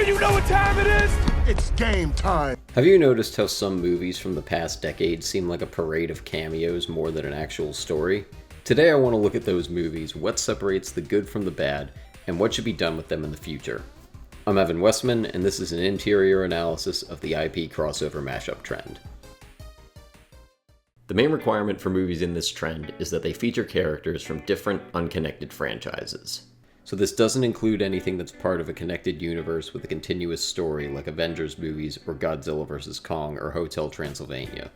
you know what time it is? It's game time. Have you noticed how some movies from the past decade seem like a parade of cameos more than an actual story? Today I want to look at those movies, what separates the good from the bad, and what should be done with them in the future. I'm Evan Wessman, and this is an interior analysis of the IP crossover mashup trend. The main requirement for movies in this trend is that they feature characters from different, unconnected franchises. So this doesn't include anything that's part of a connected universe with a continuous story like Avengers movies or Godzilla vs. Kong or Hotel Transylvania.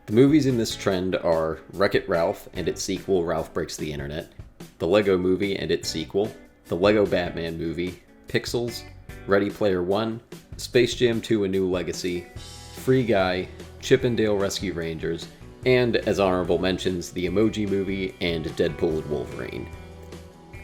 The movies in this trend are Wreck-It Ralph and its sequel Ralph Breaks the Internet, the Lego Movie and its sequel, the Lego Batman Movie, Pixels, Ready Player One, Space Jam 2: A New Legacy, Free Guy, Chip 'n Dale Rescue Rangers, and, as honorable mentions, the Emoji Movie and Deadpool and Wolverine.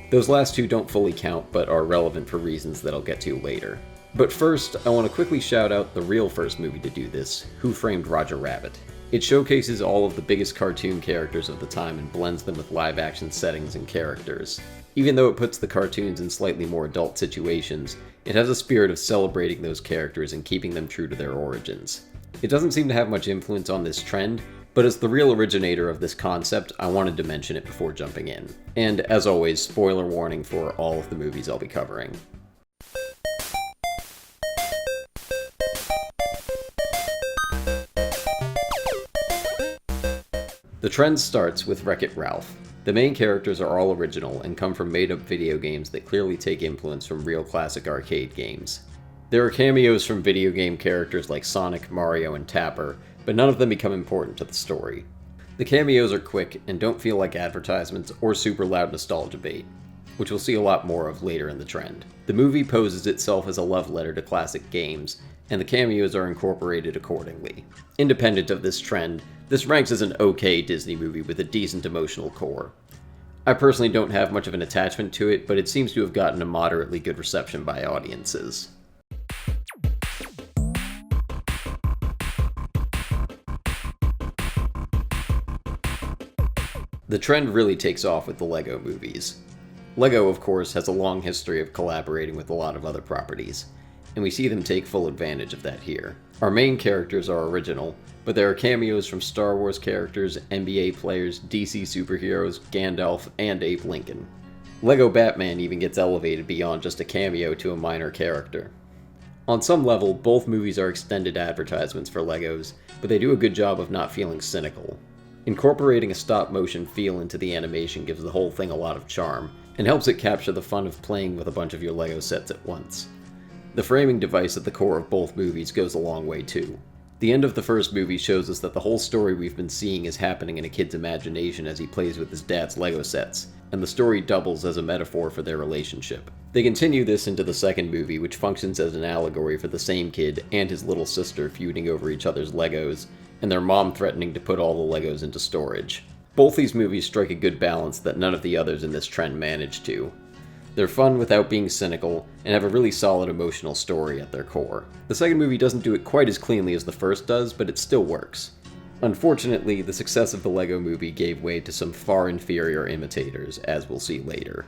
Those last two don't fully count, but are relevant for reasons that I'll get to later. But first, I want to quickly shout out the real first movie to do this, Who Framed Roger Rabbit. It showcases all of the biggest cartoon characters of the time and blends them with live-action settings and characters. Even though it puts the cartoons in slightly more adult situations, it has a spirit of celebrating those characters and keeping them true to their origins. It doesn't seem to have much influence on this trend, but as the real originator of this concept, I wanted to mention it before jumping in. And as always, spoiler warning for all of the movies I'll be covering. The trend starts with Wreck-It Ralph. The main characters are all original and come from made-up video games that clearly take influence from real classic arcade games. There are cameos from video game characters like Sonic, Mario, and Tapper, but none of them become important to the story. The cameos are quick and don't feel like advertisements or super loud nostalgia bait, which we'll see a lot more of later in the trend. The movie poses itself as a love letter to classic games, and the cameos are incorporated accordingly. Independent of this trend, this ranks as an okay Disney movie with a decent emotional core. I personally don't have much of an attachment to it, but it seems to have gotten a moderately good reception by audiences. The trend really takes off with the Lego movies. Lego, of course, has a long history of collaborating with a lot of other properties, and we see them take full advantage of that here. Our main characters are original, but there are cameos from Star Wars characters, NBA players, DC superheroes, Gandalf, and Abe Lincoln. Lego Batman even gets elevated beyond just a cameo to a minor character. On some level, both movies are extended advertisements for Legos, but they do a good job of not feeling cynical. Incorporating a stop-motion feel into the animation gives the whole thing a lot of charm, and helps it capture the fun of playing with a bunch of your Lego sets at once. The framing device at the core of both movies goes a long way too. The end of the first movie shows us that the whole story we've been seeing is happening in a kid's imagination as he plays with his dad's Lego sets, and the story doubles as a metaphor for their relationship. They continue this into the second movie, which functions as an allegory for the same kid and his little sister feuding over each other's Legos, and their mom threatening to put all the Legos into storage. Both these movies strike a good balance that none of the others in this trend manage to. They're fun without being cynical, and have a really solid emotional story at their core. The second movie doesn't do it quite as cleanly as the first does, but it still works. Unfortunately, the success of the Lego Movie gave way to some far inferior imitators, as we'll see later.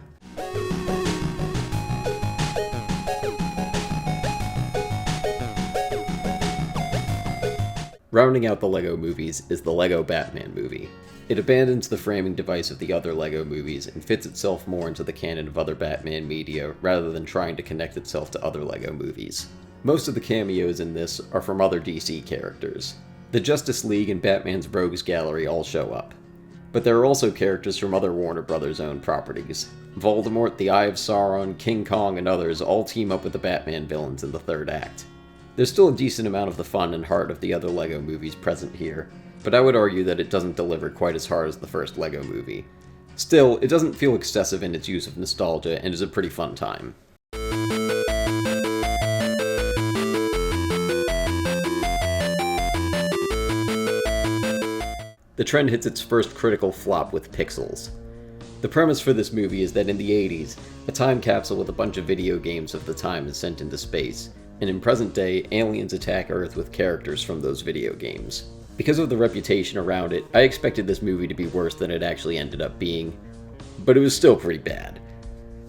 Rounding out the Lego movies is the Lego Batman Movie. It abandons the framing device of the other Lego movies and fits itself more into the canon of other Batman media rather than trying to connect itself to other Lego movies. Most of the cameos in this are from other DC characters. The Justice League and Batman's Rogues Gallery all show up. But there are also characters from other Warner Brothers owned properties. Voldemort, the Eye of Sauron, King Kong, and others all team up with the Batman villains in the third act. There's still a decent amount of the fun and heart of the other Lego movies present here, but I would argue that it doesn't deliver quite as hard as the first Lego movie. Still, it doesn't feel excessive in its use of nostalgia and is a pretty fun time. The trend hits its first critical flop with Pixels. The premise for this movie is that in the 80s, a time capsule with a bunch of video games of the time is sent into space, and in present day, aliens attack Earth with characters from those video games. Because of the reputation around it, I expected this movie to be worse than it actually ended up being, but it was still pretty bad.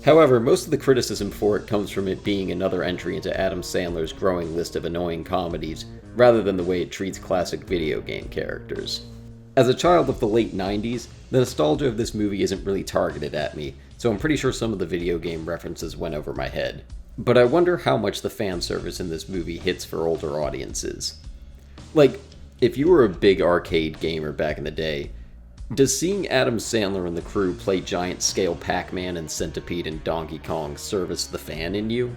However, most of the criticism for it comes from it being another entry into Adam Sandler's growing list of annoying comedies, rather than the way it treats classic video game characters. As a child of the late 90s, the nostalgia of this movie isn't really targeted at me, so I'm pretty sure some of the video game references went over my head. But I wonder how much the fan service in this movie hits for older audiences. Like, if you were a big arcade gamer back in the day, does seeing Adam Sandler and the crew play giant-scale Pac-Man and Centipede and Donkey Kong service the fan in you?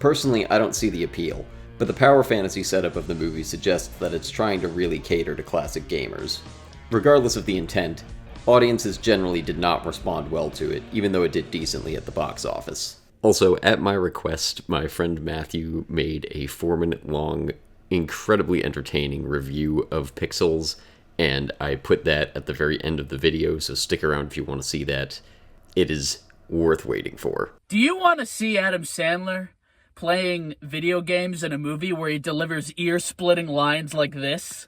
Personally, I don't see the appeal, but the power fantasy setup of the movie suggests that it's trying to really cater to classic gamers. Regardless of the intent, audiences generally did not respond well to it, even though it did decently at the box office. Also, at my request, my friend Matthew made a 4-minute long, incredibly entertaining review of Pixels, and I put that at the very end of the video, so stick around if you want to see that. It is worth waiting for. Do you want to see Adam Sandler playing video games in a movie where he delivers ear-splitting lines like this?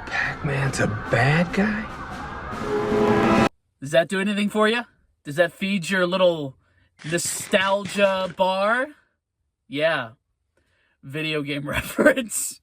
Pac-Man's a bad guy? Does that do anything for you? Does that feed your little nostalgia bar? Yeah. Video game reference.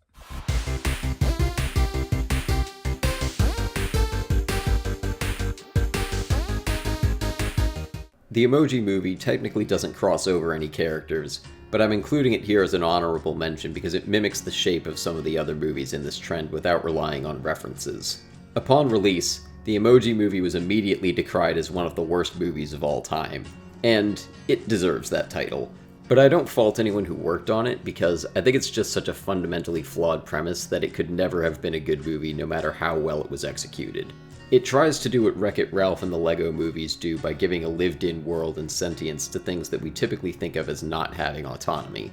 The Emoji Movie technically doesn't cross over any characters, but I'm including it here as an honorable mention because it mimics the shape of some of the other movies in this trend without relying on references. Upon release, the Emoji Movie was immediately decried as one of the worst movies of all time, and it deserves that title. But I don't fault anyone who worked on it because I think it's just such a fundamentally flawed premise that it could never have been a good movie no matter how well it was executed. It tries to do what Wreck-It Ralph and the Lego movies do by giving a lived-in world and sentience to things that we typically think of as not having autonomy.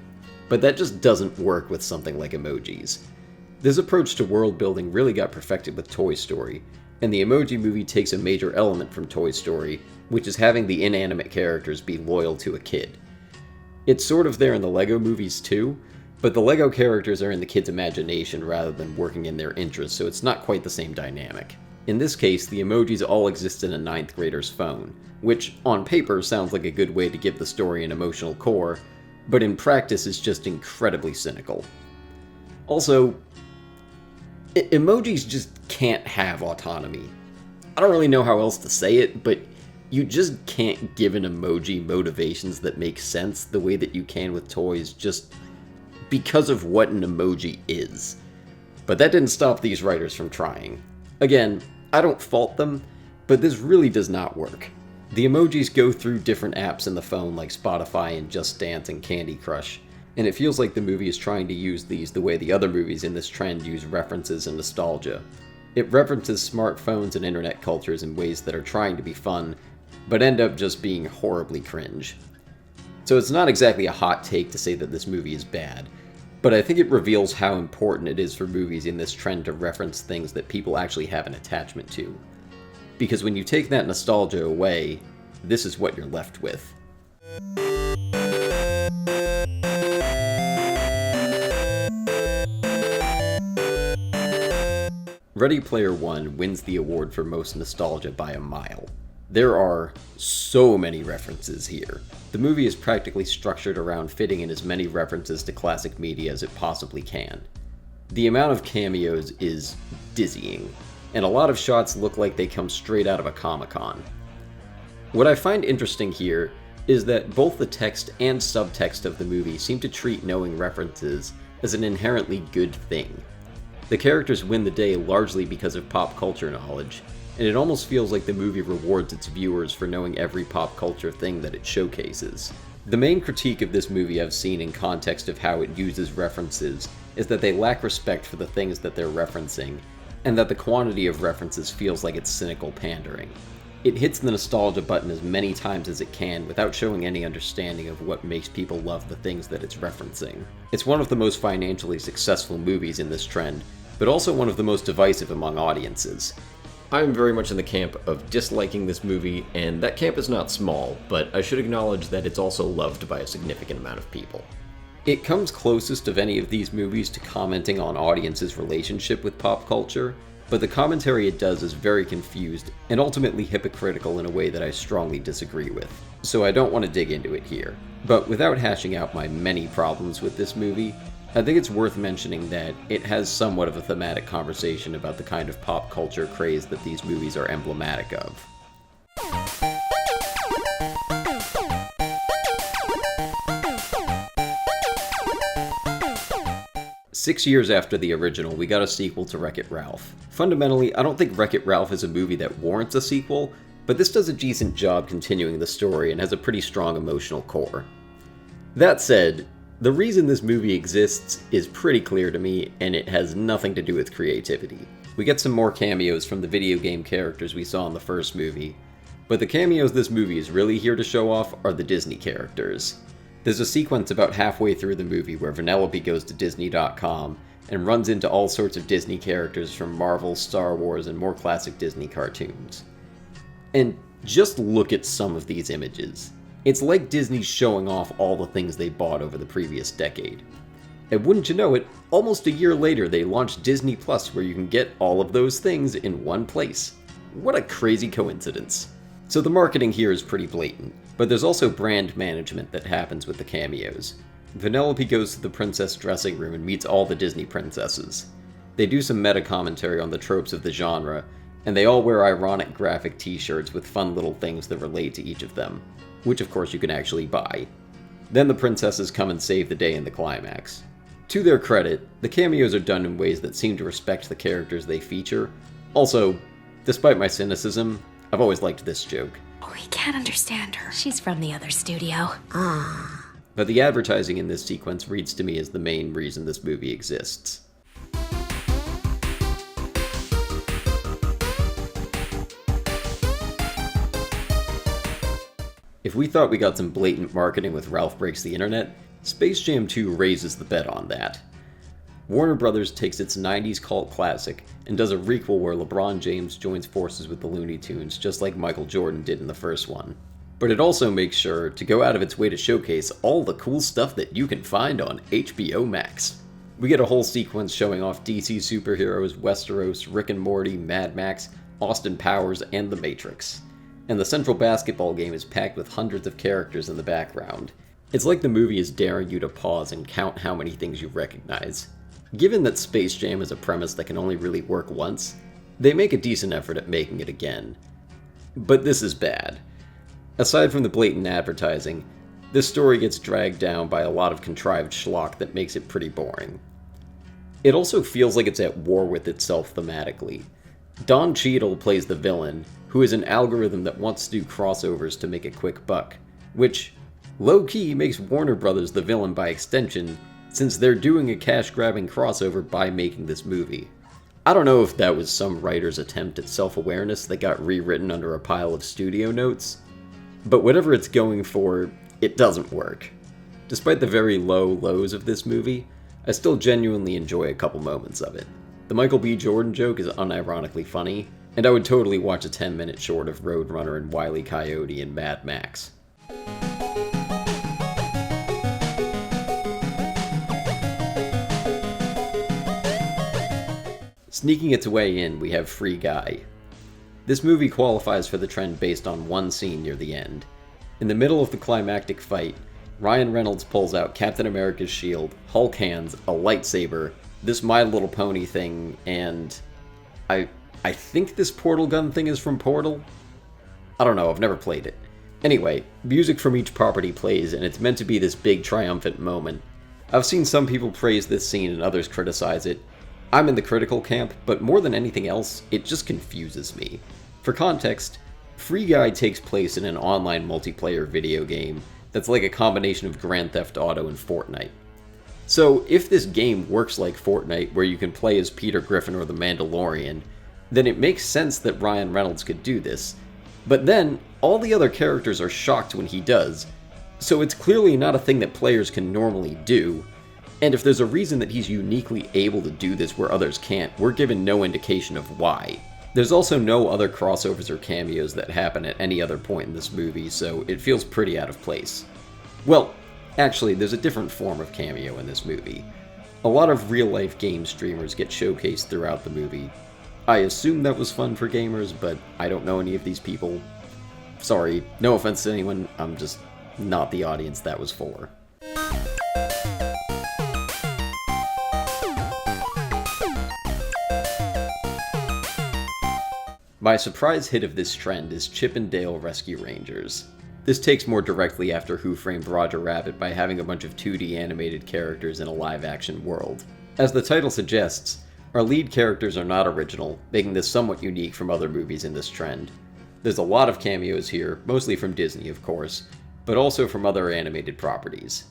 But that just doesn't work with something like emojis. This approach to world building really got perfected with Toy Story, and the Emoji Movie takes a major element from Toy Story, which is having the inanimate characters be loyal to a kid. It's sort of there in the Lego movies too, but the Lego characters are in the kid's imagination rather than working in their interests, so it's not quite the same dynamic. In this case, the emojis all exist in a 9th grader's phone, which on paper sounds like a good way to give the story an emotional core, but in practice is just incredibly cynical. Also, emojis just can't have autonomy. I don't really know how else to say it, but you just can't give an emoji motivations that make sense the way that you can with toys just because of what an emoji is. But that didn't stop these writers from trying. Again, I don't fault them, but this really does not work. The emojis go through different apps in the phone like Spotify and Just Dance and Candy Crush, and it feels like the movie is trying to use these the way the other movies in this trend use references and nostalgia. It references smartphones and internet cultures in ways that are trying to be fun, but end up just being horribly cringe. So it's not exactly a hot take to say that this movie is bad, but I think it reveals how important it is for movies in this trend to reference things that people actually have an attachment to. Because when you take that nostalgia away, this is what you're left with. Ready Player One wins the award for most nostalgia by a mile. There are so many references here. The movie is practically structured around fitting in as many references to classic media as it possibly can. The amount of cameos is dizzying, and a lot of shots look like they come straight out of a Comic-Con. What I find interesting here is that both the text and subtext of the movie seem to treat knowing references as an inherently good thing. The characters win the day largely because of pop culture knowledge, and it almost feels like the movie rewards its viewers for knowing every pop culture thing that it showcases. The main critique of this movie I've seen in context of how it uses references is that they lack respect for the things that they're referencing, and that the quantity of references feels like it's cynical pandering. It hits the nostalgia button as many times as it can without showing any understanding of what makes people love the things that it's referencing. It's one of the most financially successful movies in this trend, but also one of the most divisive among audiences. I'm very much in the camp of disliking this movie, and that camp is not small, but I should acknowledge that it's also loved by a significant amount of people. It comes closest of any of these movies to commenting on audiences' relationship with pop culture, but the commentary it does is very confused and ultimately hypocritical in a way that I strongly disagree with, so I don't want to dig into it here. But without hashing out my many problems with this movie, I think it's worth mentioning that it has somewhat of a thematic conversation about the kind of pop culture craze that these movies are emblematic of. 6 years after the original, we got a sequel to Wreck-It Ralph. Fundamentally, I don't think Wreck-It Ralph is a movie that warrants a sequel, but this does a decent job continuing the story and has a pretty strong emotional core. That said, the reason this movie exists is pretty clear to me, and it has nothing to do with creativity. We get some more cameos from the video game characters we saw in the first movie, but the cameos this movie is really here to show off are the Disney characters. There's a sequence about halfway through the movie where Vanellope goes to Disney.com and runs into all sorts of Disney characters from Marvel, Star Wars, and more classic Disney cartoons. And just look at some of these images. It's like Disney showing off all the things they bought over the previous decade. And wouldn't you know it, almost a year later they launched Disney Plus where you can get all of those things in one place. What a crazy coincidence. So the marketing here is pretty blatant, but there's also brand management that happens with the cameos. Vanellope goes to the princess dressing room and meets all the Disney princesses. They do some meta commentary on the tropes of the genre, and they all wear ironic graphic t-shirts with fun little things that relate to each of them, which of course you can actually buy. Then the princesses come and save the day in the climax. To their credit, the cameos are done in ways that seem to respect the characters they feature. Also, despite my cynicism, I've always liked this joke. We can't understand her. She's from the other studio. But the advertising in this sequence reads to me as the main reason this movie exists. If we thought we got some blatant marketing with Ralph Breaks the Internet, Space Jam 2 raises the bet on that. Warner Brothers takes its 90s cult classic and does a requel where LeBron James joins forces with the Looney Tunes just like Michael Jordan did in the first one. But it also makes sure to go out of its way to showcase all the cool stuff that you can find on HBO Max. We get a whole sequence showing off DC superheroes, Westeros, Rick and Morty, Mad Max, Austin Powers, and The Matrix. And the central basketball game is packed with hundreds of characters in the background. It's like the movie is daring you to pause and count how many things you recognize. Given that Space Jam is a premise that can only really work once, they make a decent effort at making it again. But this is bad. Aside from the blatant advertising, this story gets dragged down by a lot of contrived schlock that makes it pretty boring. It also feels like it's at war with itself thematically. Don Cheadle plays the villain, who is an algorithm that wants to do crossovers to make a quick buck, which, low-key, makes Warner Brothers the villain by extension, since they're doing a cash-grabbing crossover by making this movie. I don't know if that was some writer's attempt at self-awareness that got rewritten under a pile of studio notes, but whatever it's going for, it doesn't work. Despite the very low lows of this movie, I still genuinely enjoy a couple moments of it. The Michael B. Jordan joke is unironically funny, and I would totally watch a 10-minute short of Roadrunner and Wile E. Coyote and Mad Max. Sneaking its way in, we have Free Guy. This movie qualifies for the trend based on one scene near the end. In the middle of the climactic fight, Ryan Reynolds pulls out Captain America's shield, Hulk hands, a lightsaber, this My Little Pony thing, and I think this portal gun thing is from Portal? I don't know, I've never played it. Anyway, music from each property plays, and it's meant to be this big triumphant moment. I've seen some people praise this scene and others criticize it. I'm in the critical camp, but more than anything else, it just confuses me. For context, Free Guy takes place in an online multiplayer video game that's like a combination of Grand Theft Auto and Fortnite. So if this game works like Fortnite, where you can play as Peter Griffin or the Mandalorian, then it makes sense that Ryan Reynolds could do this. But then, all the other characters are shocked when he does, so it's clearly not a thing that players can normally do. And if there's a reason that he's uniquely able to do this where others can't, we're given no indication of why. There's also no other crossovers or cameos that happen at any other point in this movie, so it feels pretty out of place. Well, actually, there's a different form of cameo in this movie. A lot of real-life game streamers get showcased throughout the movie. I assume that was fun for gamers, but I don't know any of these people. Sorry, no offense to anyone, I'm just not the audience that was for. My surprise hit of this trend is Chip and Dale Rescue Rangers. This takes more directly after Who Framed Roger Rabbit by having a bunch of 2D animated characters in a live-action world. As the title suggests, our lead characters are not original, making this somewhat unique from other movies in this trend. There's a lot of cameos here, mostly from Disney of course, but also from other animated properties.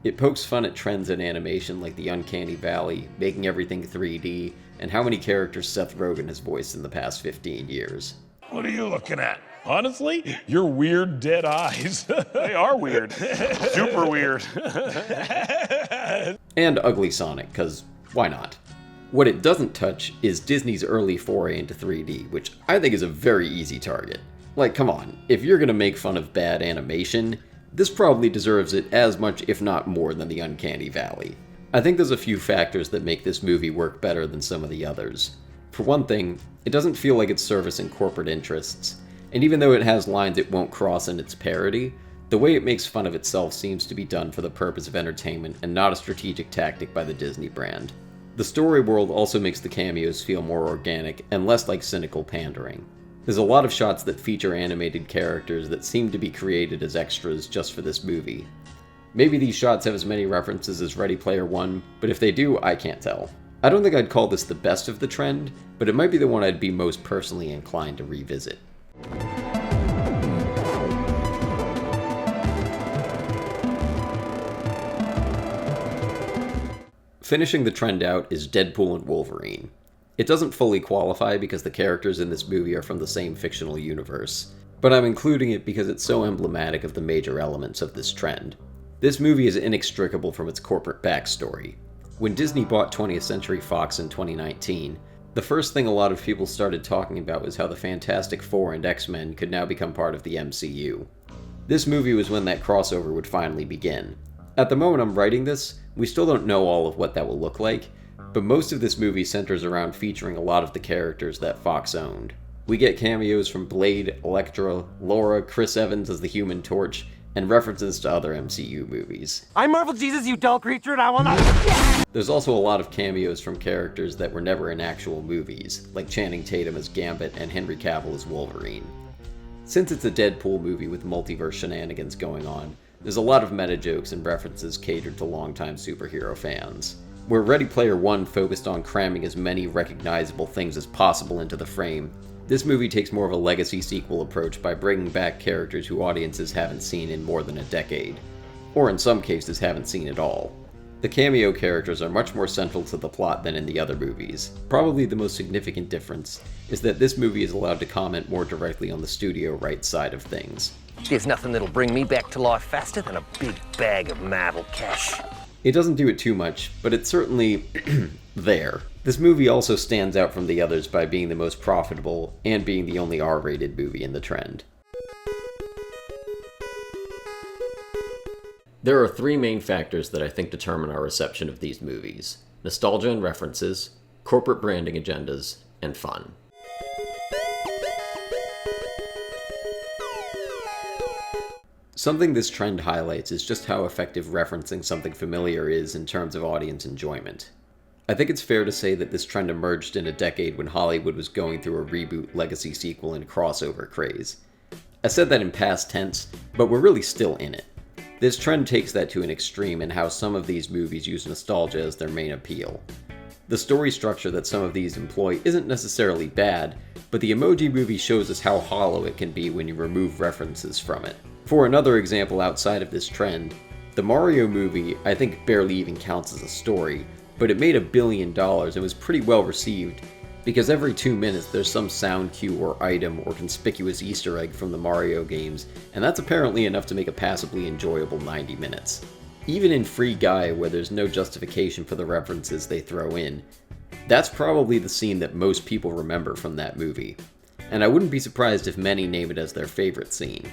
It pokes fun at trends in animation like the Uncanny Valley, making everything 3D, and how many characters Seth Rogen has voiced in the past 15 years. What are you looking at? Honestly, your weird dead eyes. They are weird. Super weird. And Ugly Sonic, cause why not? What it doesn't touch is Disney's early foray into 3D, which I think is a very easy target. Like, come on, if you're gonna make fun of bad animation, this probably deserves it as much, if not more, than the Uncanny Valley. I think there's a few factors that make this movie work better than some of the others. For one thing, it doesn't feel like it's servicing corporate interests, and even though it has lines it won't cross in its parody, the way it makes fun of itself seems to be done for the purpose of entertainment and not a strategic tactic by the Disney brand. The story world also makes the cameos feel more organic and less like cynical pandering. There's a lot of shots that feature animated characters that seem to be created as extras just for this movie. Maybe these shots have as many references as Ready Player One, but if they do, I can't tell. I don't think I'd call this the best of the trend, but it might be the one I'd be most personally inclined to revisit. Finishing the trend out is Deadpool and Wolverine. It doesn't fully qualify because the characters in this movie are from the same fictional universe, but I'm including it because it's so emblematic of the major elements of this trend. This movie is inextricable from its corporate backstory. When Disney bought 20th Century Fox in 2019, the first thing a lot of people started talking about was how the Fantastic Four and X-Men could now become part of the MCU. This movie was when that crossover would finally begin. At the moment I'm writing this, we still don't know all of what that will look like, but most of this movie centers around featuring a lot of the characters that Fox owned. We get cameos from Blade, Elektra, Laura, Chris Evans as the Human Torch, and references to other MCU movies. I'm Marvel Jesus, you dull creature, and I will not. There's also a lot of cameos from characters that were never in actual movies, like Channing Tatum as Gambit and Henry Cavill as Wolverine. Since it's a Deadpool movie with multiverse shenanigans going on, there's a lot of meta jokes and references catered to longtime superhero fans. Where Ready Player One focused on cramming as many recognizable things as possible into the frame, this movie takes more of a legacy sequel approach by bringing back characters who audiences haven't seen in more than a decade, or in some cases haven't seen at all. The cameo characters are much more central to the plot than in the other movies. Probably the most significant difference is that this movie is allowed to comment more directly on the studio rights side of things. There's nothing that'll bring me back to life faster than a big bag of Marvel cash. It doesn't do it too much, but it's certainly there. This movie also stands out from the others by being the most profitable and being the only R-rated movie in the trend. There are three main factors that I think determine our reception of these movies: nostalgia and references, corporate branding agendas, and fun. Something this trend highlights is just how effective referencing something familiar is in terms of audience enjoyment. I think it's fair to say that this trend emerged in a decade when Hollywood was going through a reboot, legacy sequel, and crossover craze. I said that in past tense, but we're really still in it. This trend takes that to an extreme in how some of these movies use nostalgia as their main appeal. The story structure that some of these employ isn't necessarily bad, but the Emoji Movie shows us how hollow it can be when you remove references from it. For another example outside of this trend, the Mario movie I think barely even counts as a story, but it made $1 billion and was pretty well received because every 2 minutes there's some sound cue or item or conspicuous Easter egg from the Mario games, and that's apparently enough to make a passably enjoyable 90 minutes. Even in Free Guy, where there's no justification for the references they throw in, that's probably the scene that most people remember from that movie, and I wouldn't be surprised if many name it as their favorite scene.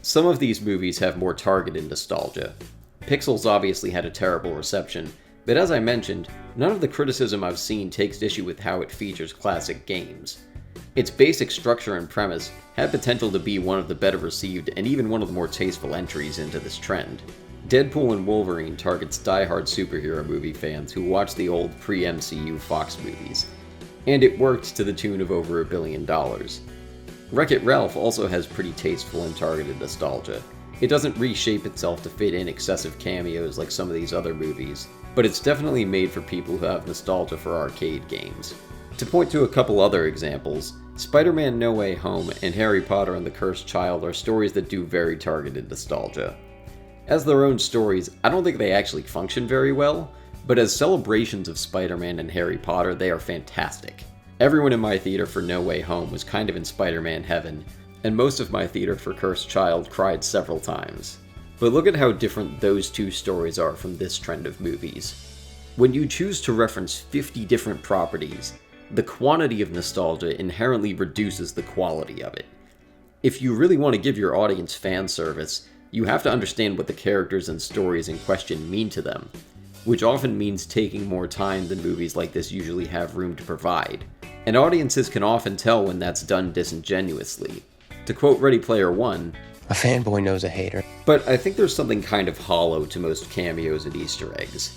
Some of these movies have more targeted nostalgia. Pixels obviously had a terrible reception, But as I mentioned, none of the criticism I've seen takes issue with how it features classic games. Its basic structure and premise had potential to be one of the better received and even one of the more tasteful entries into this trend. Deadpool and Wolverine targets die-hard superhero movie fans who watch the old pre-MCU Fox movies, and it worked to the tune of over $1 billion. Wreck-It Ralph also has pretty tasteful and targeted nostalgia. It doesn't reshape itself to fit in excessive cameos like some of these other movies, but it's definitely made for people who have nostalgia for arcade games. To point to a couple other examples, Spider-Man No Way Home and Harry Potter and the Cursed Child are stories that do very targeted nostalgia. As their own stories, I don't think they actually function very well, but as celebrations of Spider-Man and Harry Potter, they are fantastic. Everyone in my theater for No Way Home was kind of in Spider-Man heaven, and most of my theater for Cursed Child cried several times. But look at how different those two stories are from this trend of movies. When you choose to reference 50 different properties, the quantity of nostalgia inherently reduces the quality of it. If you really want to give your audience fan service, you have to understand what the characters and stories in question mean to them, which often means taking more time than movies like this usually have room to provide. And audiences can often tell when that's done disingenuously. To quote Ready Player One, "A fanboy knows a hater." But I think there's something kind of hollow to most cameos and Easter eggs.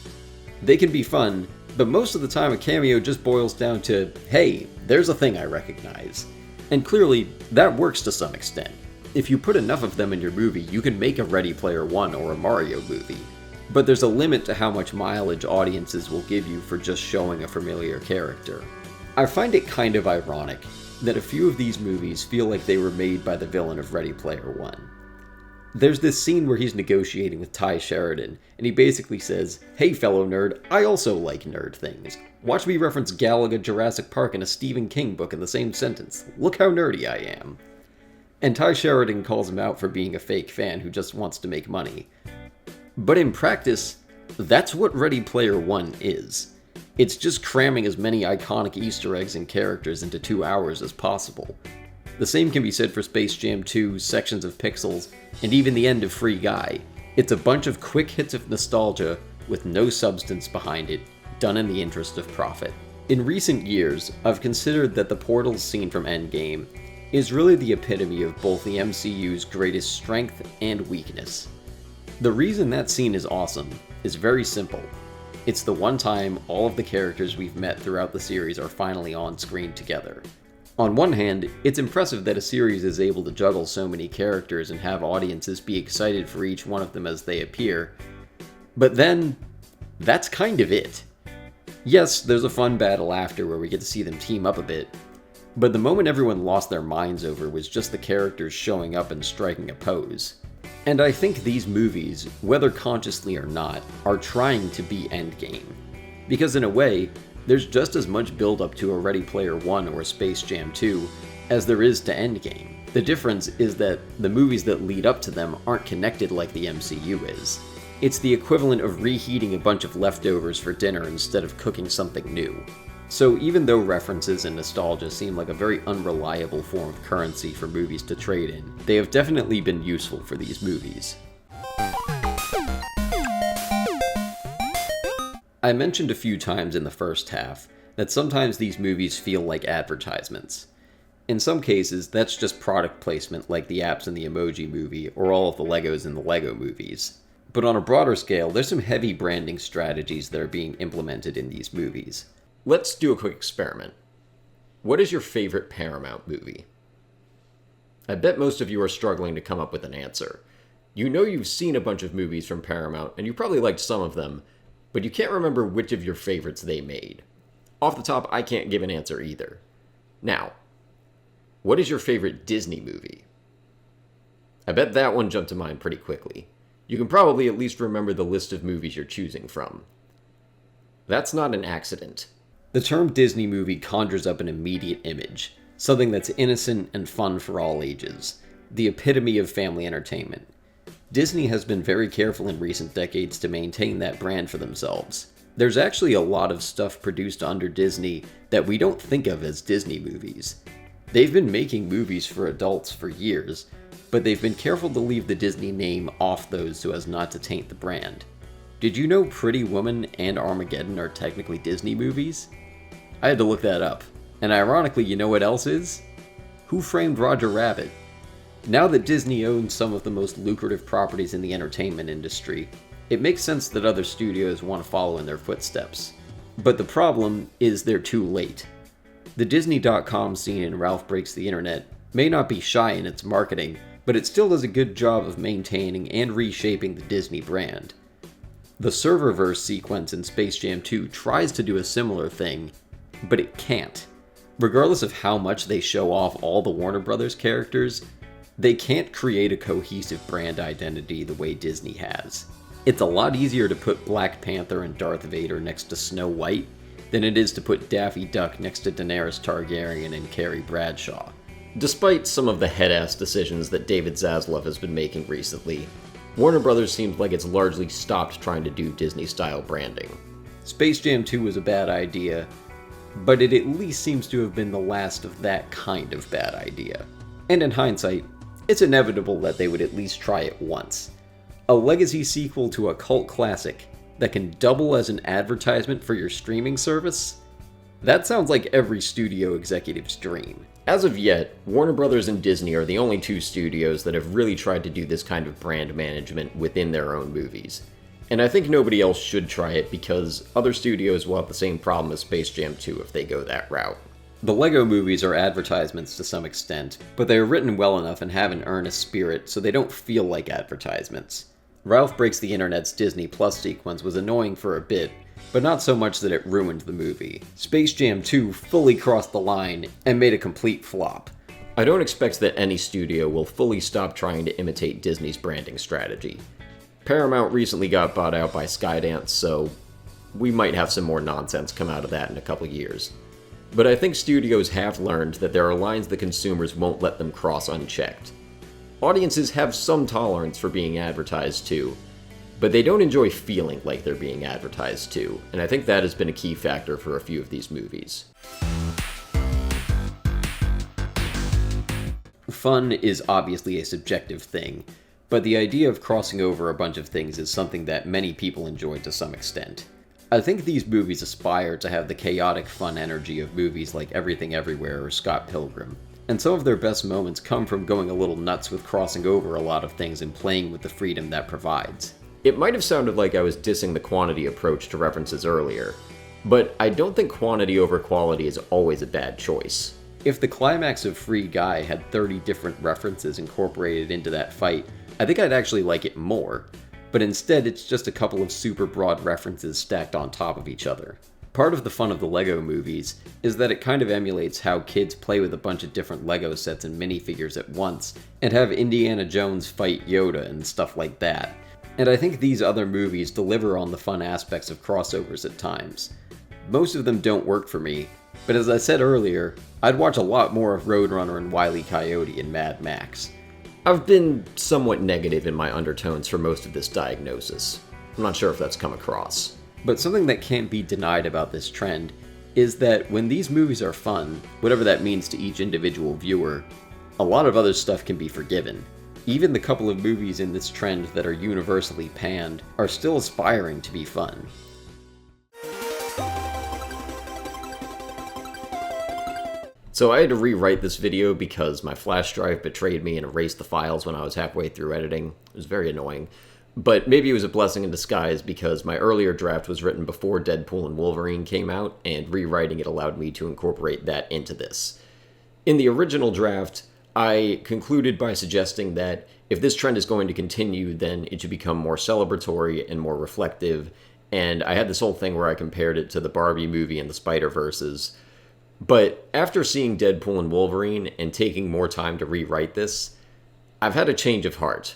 They can be fun, but most of the time a cameo just boils down to, hey, there's a thing I recognize. And clearly, that works to some extent. If you put enough of them in your movie, you can make a Ready Player One or a Mario movie. But there's a limit to how much mileage audiences will give you for just showing a familiar character. I find it kind of ironic that a few of these movies feel like they were made by the villain of Ready Player One. There's this scene where he's negotiating with Ty Sheridan, and he basically says, "Hey fellow nerd, I also like nerd things. Watch me reference Galaga Jurassic Park in a Stephen King book in the same sentence. Look how nerdy I am." And Ty Sheridan calls him out for being a fake fan who just wants to make money. But in practice, that's what Ready Player One is. It's just cramming as many iconic Easter eggs and characters into 2 hours as possible. The same can be said for Space Jam 2, sections of Pixels, and even the end of Free Guy. It's a bunch of quick hits of nostalgia with no substance behind it, done in the interest of profit. In recent years, I've considered that the Portals scene from Endgame is really the epitome of both the MCU's greatest strength and weakness. The reason that scene is awesome is very simple. It's the one time all of the characters we've met throughout the series are finally on screen together. On one hand, it's impressive that a series is able to juggle so many characters and have audiences be excited for each one of them as they appear, but then, that's kind of it. Yes, there's a fun battle after where we get to see them team up a bit, but the moment everyone lost their minds over was just the characters showing up and striking a pose. And I think these movies, whether consciously or not, are trying to be Endgame. Because in a way, there's just as much build-up to a Ready Player One or Space Jam 2 as there is to Endgame. The difference is that the movies that lead up to them aren't connected like the MCU is. It's the equivalent of reheating a bunch of leftovers for dinner instead of cooking something new. So even though references and nostalgia seem like a very unreliable form of currency for movies to trade in, they have definitely been useful for these movies. I mentioned a few times in the first half that sometimes these movies feel like advertisements. In some cases, that's just product placement like the apps in the Emoji Movie or all of the Legos in the Lego movies. But on a broader scale, there's some heavy branding strategies that are being implemented in these movies. Let's do a quick experiment. What is your favorite Paramount movie? I bet most of you are struggling to come up with an answer. You know you've seen a bunch of movies from Paramount, and you probably liked some of them, but you can't remember which of your favorites they made. Off the top, I can't give an answer either. Now, what is your favorite Disney movie? I bet that one jumped to mind pretty quickly. You can probably at least remember the list of movies you're choosing from. That's not an accident. The term Disney movie conjures up an immediate image, something that's innocent and fun for all ages, the epitome of family entertainment. Disney has been very careful in recent decades to maintain that brand for themselves. There's actually a lot of stuff produced under Disney that we don't think of as Disney movies. They've been making movies for adults for years, but they've been careful to leave the Disney name off those so as not to taint the brand. Did you know Pretty Woman and Armageddon are technically Disney movies? I had to look that up. And ironically, you know what else is? Who Framed Roger Rabbit? Now that Disney owns some of the most lucrative properties in the entertainment industry, it makes sense that other studios want to follow in their footsteps. But the problem is they're too late. The Disney.com scene in Ralph Breaks the Internet may not be shy in its marketing, but it still does a good job of maintaining and reshaping the Disney brand. The Serververse sequence in Space Jam 2 tries to do a similar thing, but it can't. Regardless of how much they show off all the Warner Brothers characters, they can't create a cohesive brand identity the way Disney has. It's a lot easier to put Black Panther and Darth Vader next to Snow White than it is to put Daffy Duck next to Daenerys Targaryen and Carrie Bradshaw. Despite some of the head-ass decisions that David Zaslav has been making recently, Warner Brothers seems like it's largely stopped trying to do Disney-style branding. Space Jam 2 was a bad idea, but it at least seems to have been the last of that kind of bad idea. And in hindsight, it's inevitable that they would at least try it once. A legacy sequel to a cult classic that can double as an advertisement for your streaming service? That sounds like every studio executive's dream. As of yet, Warner Brothers and Disney are the only two studios that have really tried to do this kind of brand management within their own movies. And I think nobody else should try it because other studios will have the same problem as Space Jam 2 if they go that route. The Lego movies are advertisements to some extent, but they are written well enough and have an earnest spirit so they don't feel like advertisements. Ralph Breaks the Internet's Disney Plus sequence was annoying for a bit, but not so much that it ruined the movie. Space Jam 2 fully crossed the line and made a complete flop. I don't expect that any studio will fully stop trying to imitate Disney's branding strategy. Paramount recently got bought out by Skydance, so we might have some more nonsense come out of that in a couple years. But I think studios have learned that there are lines that consumers won't let them cross unchecked. Audiences have some tolerance for being advertised to, but they don't enjoy feeling like they're being advertised to, and I think that has been a key factor for a few of these movies. Fun is obviously a subjective thing, but the idea of crossing over a bunch of things is something that many people enjoy to some extent. I think these movies aspire to have the chaotic fun energy of movies like Everything Everywhere or Scott Pilgrim, and some of their best moments come from going a little nuts with crossing over a lot of things and playing with the freedom that provides. It might have sounded like I was dissing the quantity approach to references earlier, but I don't think quantity over quality is always a bad choice. If the climax of Free Guy had 30 different references incorporated into that fight, I think I'd actually like it more, but instead it's just a couple of super broad references stacked on top of each other. Part of the fun of the Lego movies is that it kind of emulates how kids play with a bunch of different Lego sets and minifigures at once, and have Indiana Jones fight Yoda and stuff like that. And I think these other movies deliver on the fun aspects of crossovers at times. Most of them don't work for me, but as I said earlier, I'd watch a lot more of Roadrunner and Wile E. Coyote and Mad Max. I've been somewhat negative in my undertones for most of this diagnosis. I'm not sure if that's come across. But something that can't be denied about this trend is that when these movies are fun, whatever that means to each individual viewer, a lot of other stuff can be forgiven. Even the couple of movies in this trend that are universally panned are still aspiring to be fun. So I had to rewrite this video because my flash drive betrayed me and erased the files when I was halfway through editing. It was very annoying. But maybe it was a blessing in disguise because my earlier draft was written before Deadpool and Wolverine came out, and rewriting it allowed me to incorporate that into this. In the original draft, I concluded by suggesting that if this trend is going to continue, then it should become more celebratory and more reflective, and I had this whole thing where I compared it to the Barbie movie and the Spider-Verses. But after seeing Deadpool and Wolverine and taking more time to rewrite this, I've had a change of heart.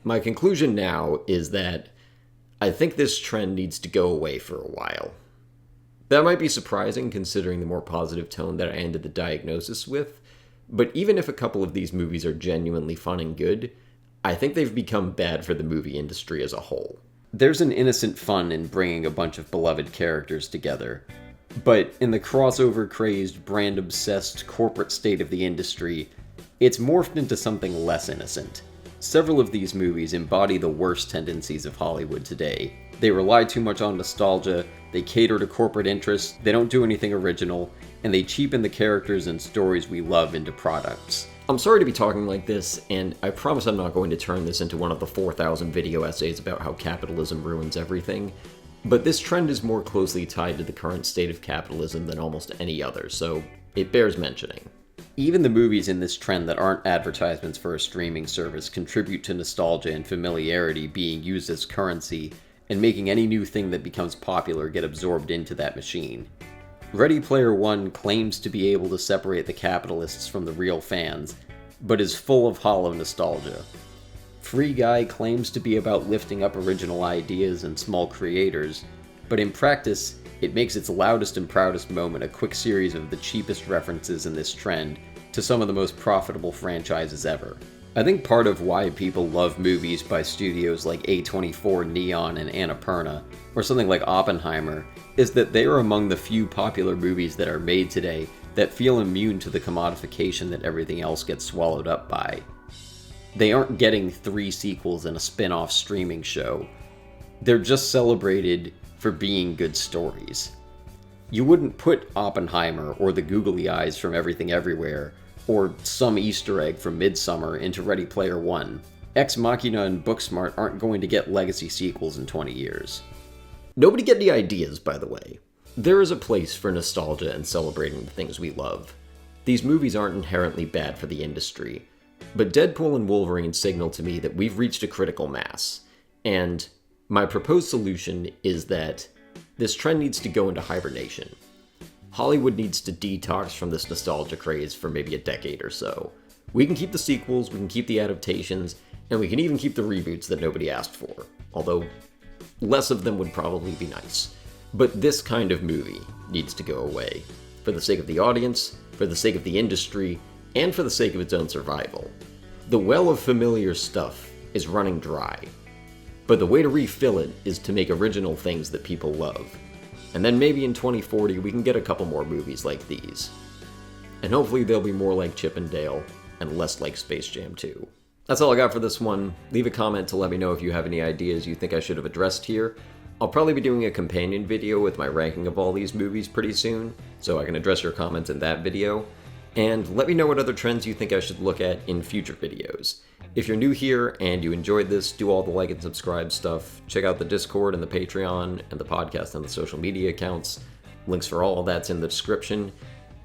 My conclusion now is that I think this trend needs to go away for a while. That might be surprising considering the more positive tone that I ended the diagnosis with, but even if a couple of these movies are genuinely fun and good, I think they've become bad for the movie industry as a whole. There's an innocent fun in bringing a bunch of beloved characters together, but in the crossover-crazed, brand-obsessed corporate state of the industry, it's morphed into something less innocent. Several of these movies embody the worst tendencies of Hollywood today. They rely too much on nostalgia, they cater to corporate interests, they don't do anything original, and they cheapen the characters and stories we love into products. I'm sorry to be talking like this, and I promise I'm not going to turn this into one of the 4,000 video essays about how capitalism ruins everything, but this trend is more closely tied to the current state of capitalism than almost any other, so it bears mentioning. Even the movies in this trend that aren't advertisements for a streaming service contribute to nostalgia and familiarity being used as currency, and making any new thing that becomes popular get absorbed into that machine. Ready Player One claims to be able to separate the capitalists from the real fans, but is full of hollow nostalgia. Free Guy claims to be about lifting up original ideas and small creators, but in practice, it makes its loudest and proudest moment a quick series of the cheapest references in this trend to some of the most profitable franchises ever. I think part of why people love movies by studios like A24, Neon, and Annapurna, or something like Oppenheimer, is that they are among the few popular movies that are made today that feel immune to the commodification that everything else gets swallowed up by. They aren't getting 3 sequels and a spin-off streaming show. They're just celebrated for being good stories. You wouldn't put Oppenheimer or the googly eyes from Everything Everywhere or some Easter egg from Midsummer into Ready Player One. Ex Machina and Booksmart aren't going to get legacy sequels in 20 years. Nobody get any ideas, by the way. There is a place for nostalgia and celebrating the things we love. These movies aren't inherently bad for the industry, but Deadpool and Wolverine signal to me that we've reached a critical mass, and my proposed solution is that this trend needs to go into hibernation. Hollywood needs to detox from this nostalgia craze for maybe a decade or so. We can keep the sequels, we can keep the adaptations, and we can even keep the reboots that nobody asked for, although less of them would probably be nice. But this kind of movie needs to go away, for the sake of the audience, for the sake of the industry, and for the sake of its own survival. The well of familiar stuff is running dry, but the way to refill it is to make original things that people love. And then maybe in 2040 we can get a couple more movies like these. And hopefully they'll be more like Chip and Dale, and less like Space Jam 2. That's all I got for this one. Leave a comment to let me know if you have any ideas you think I should have addressed here. I'll probably be doing a companion video with my ranking of all these movies pretty soon, so I can address your comments in that video. And let me know what other trends you think I should look at in future videos. If you're new here and you enjoyed this, do all the like and subscribe stuff. Check out the Discord and the Patreon and the podcast and the social media accounts. Links for all of that's in the description.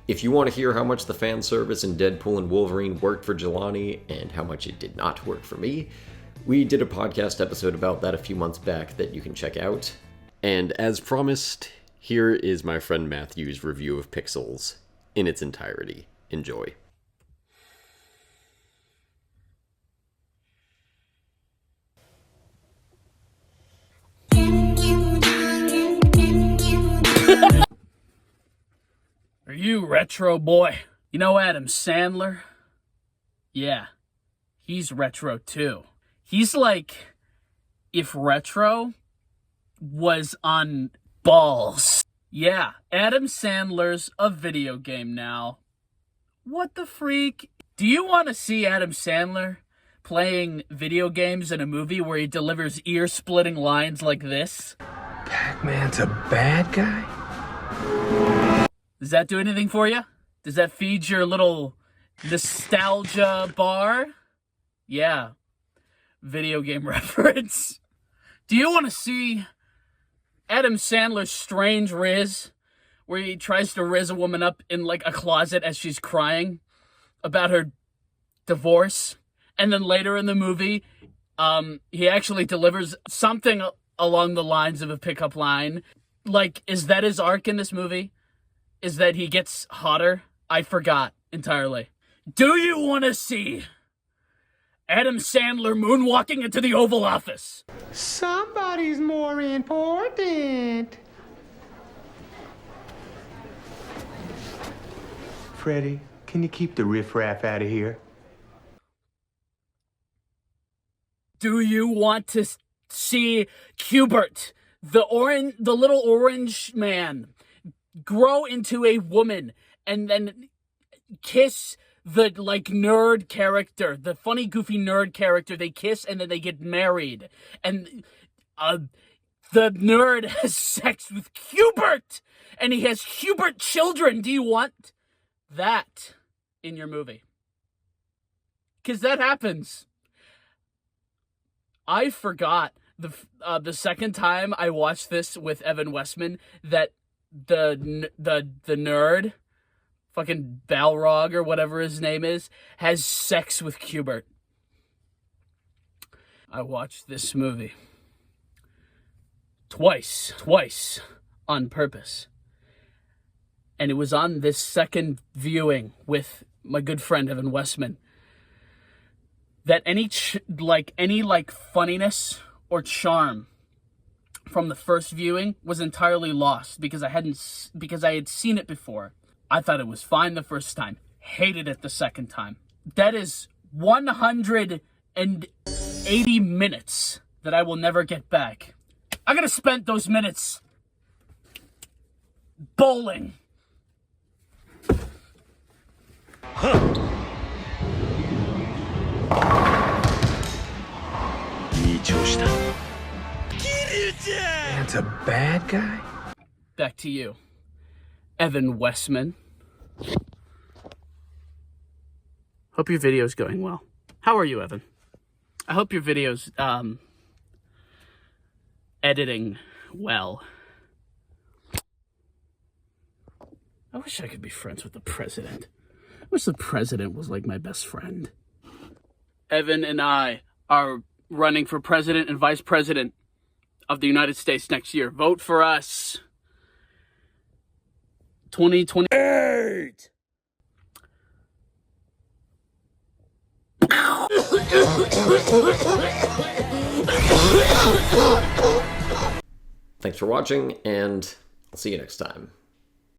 If you want to hear how much the fan service in Deadpool and Wolverine worked for Jelani and how much it did not work for me, we did a podcast episode about that a few months back that you can check out. And as promised, here is my friend Matthew's review of Pixels in its entirety. Enjoy. Are you retro boy? You know Adam Sandler? Yeah, he's retro too. He's like if retro was on balls. Yeah, Adam Sandler's a video game now. What the freak? Do you want to see Adam Sandler playing video games in a movie where he delivers ear-splitting lines like this? Pac-Man's a bad guy? Does that do anything for you? Does that feed your little nostalgia bar? Yeah. Video game reference. Do you want to see Adam Sandler's strange riz, where he tries to riz a woman up in like a closet as she's crying about her divorce, and then later in the movie, he actually delivers something along the lines of a pickup line? Like, is that his arc in this movie? Is that he gets hotter? I forgot entirely. Do you want to see Adam Sandler moonwalking into the Oval Office? Somebody's more important. Freddy, can you keep the riffraff out of here? Do you want to see Hubert, the little orange man, grow into a woman and then kiss the, like, nerd character, the funny, goofy nerd character. They kiss and then they get married. And, the nerd has sex with Hubert! And he has Hubert children. Do you want that in your movie? Because that happens. I forgot the second time I watched this with Evan Wessman that the nerd, fucking Balrog or whatever his name is, has sex with Hubert. I watched this movie twice on purpose. And it was on this second viewing with my good friend Evan Wessman that any funniness or charm from the first viewing was entirely lost because I had seen it before. I thought it was fine the first time, hated it the second time. That is 180 minutes that I will never get back. I could have spent those minutes bowling. That's a bad guy? Back to you, Evan Wessman. Hope your video's going well. How are you, Evan? I hope your video's editing well. I wish I could be friends with the president. I wish the president was like my best friend. Evan and I are running for president and vice president of the United States next year. Vote for us. 2028. Thanks for watching, and I'll see you next time.